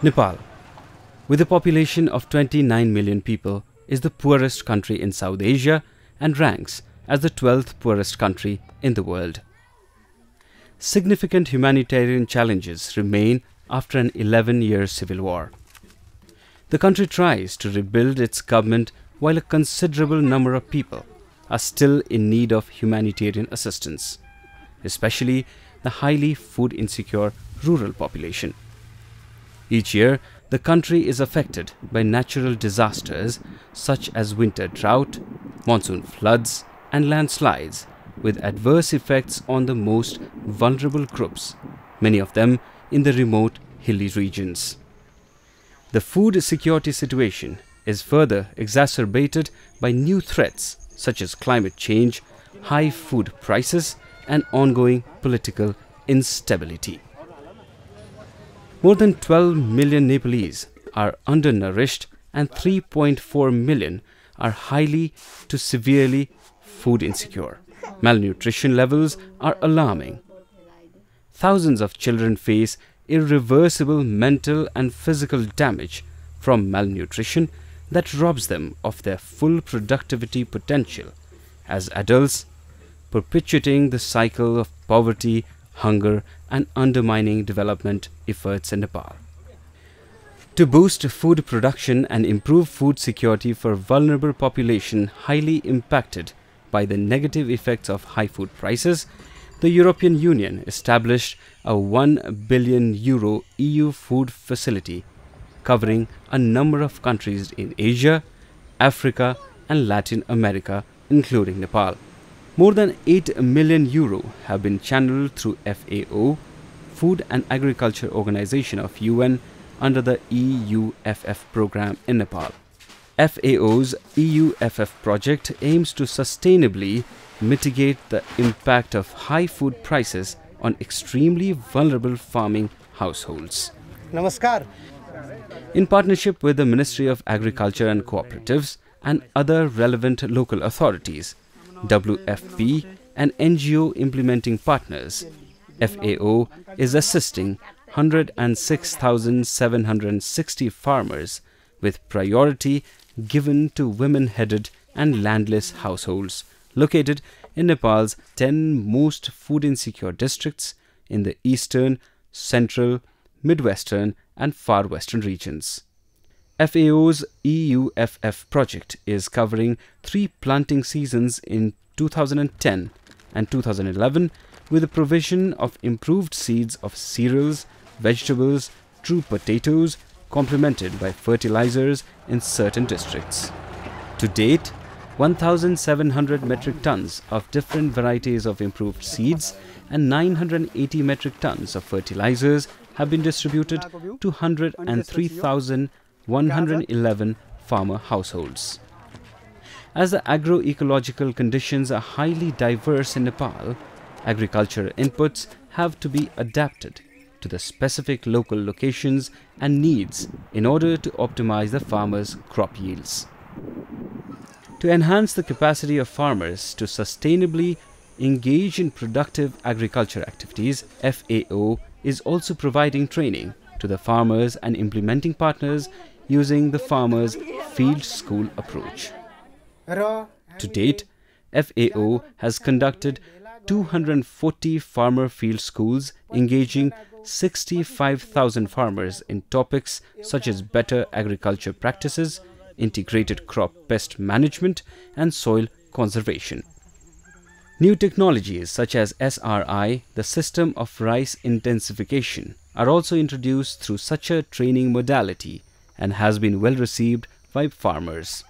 Nepal, with a population of 29 million people, is the poorest country in South Asia and ranks as the 12th poorest country in the world. Significant humanitarian challenges remain after an 11-year civil war. The country tries to rebuild its government while a considerable number of people are still in need of humanitarian assistance, especially the highly food insecure rural population. Each year, the country is affected by natural disasters such as winter drought, monsoon floods and landslides, with adverse effects on the most vulnerable groups, many of them in the remote hilly regions. The food security situation is further exacerbated by new threats such as climate change, high food prices and ongoing political instability. More than 12 million Nepalese are undernourished and 3.4 million are highly to severely food insecure. Malnutrition levels are alarming. Thousands of children face irreversible mental and physical damage from malnutrition that robs them of their full productivity potential as adults, perpetuating the cycle of poverty, hunger and undermining development efforts in Nepal. To boost food production and improve food security for vulnerable population highly impacted by the negative effects of high food prices, the European Union established a €1 billion EU food facility covering a number of countries in Asia, Africa and Latin America, including Nepal. More than €8 million have been channeled through FAO, Food and Agriculture Organization of UN, under the EUFF program in Nepal. FAO's EUFF project aims to sustainably mitigate the impact of high food prices on extremely vulnerable farming households. Namaskar. In partnership with the Ministry of Agriculture and Cooperatives and other relevant local authorities, WFP and NGO implementing partners, FAO is assisting 106,760 farmers with priority given to women-headed and landless households located in Nepal's 10 most food insecure districts in the eastern, central, midwestern and far western regions. FAO's EUFF project is covering 3 planting seasons in 2010 and 2011 with the provision of improved seeds of cereals, vegetables, true potatoes, complemented by fertilizers in certain districts. To date, 1,700 metric tons of different varieties of improved seeds and 980 metric tons of fertilizers have been distributed to 103,111 farmer households. As the agroecological conditions are highly diverse in Nepal, agriculture inputs have to be adapted to the specific local locations and needs in order to optimize the farmers' crop yields. To enhance the capacity of farmers to sustainably engage in productive agriculture activities, FAO is also providing training to the farmers and implementing partners using the Farmers' Field School approach. To date, FAO has conducted 240 farmer field schools engaging 65,000 farmers in topics such as better agriculture practices, integrated crop pest management and soil conservation. New technologies such as SRI, the system of rice intensification, are also introduced through such a training modality and has been well received by farmers.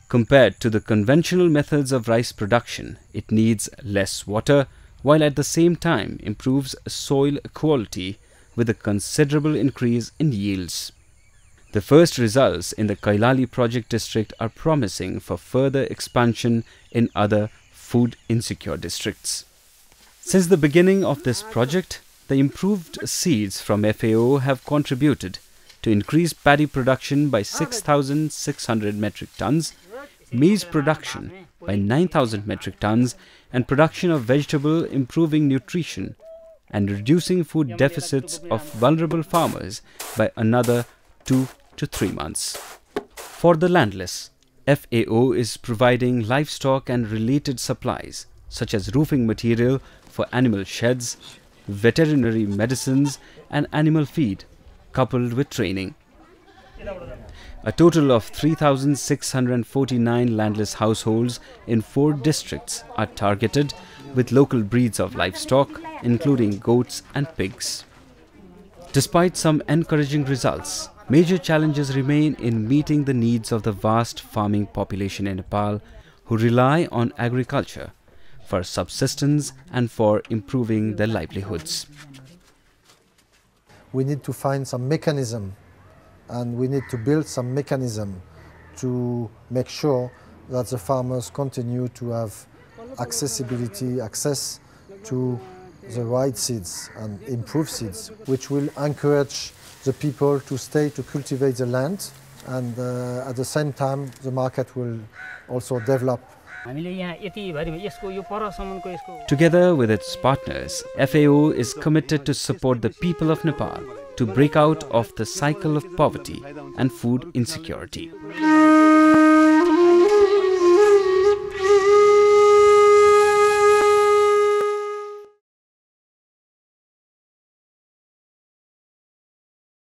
Compared to the conventional methods of rice production, it needs less water while at the same time improves soil quality with a considerable increase in yields. The first results in the Kailali project district are promising for further expansion in other food insecure districts. Since the beginning of this project, the improved seeds from FAO have contributed to increase paddy production by 6,600 metric tons, maize production by 9,000 metric tons, and production of vegetable improving nutrition and reducing food deficits of vulnerable farmers by another 2 to 3 months. For the landless, FAO is providing livestock and related supplies such as roofing material for animal sheds, veterinary medicines and animal feed, coupled with training. A total of 3,649 landless households in 4 districts are targeted with local breeds of livestock, including goats and pigs. Despite some encouraging results, major challenges remain in meeting the needs of the vast farming population in Nepal who rely on agriculture for subsistence and for improving their livelihoods. We need to find some mechanism, and we need to build some mechanism to make sure that the farmers continue to have access to the right seeds and improved seeds, which will encourage the people to stay to cultivate the land, and at the same time the market will also develop. Together with its partners, FAO is committed to support the people of Nepal to break out of the cycle of poverty and food insecurity.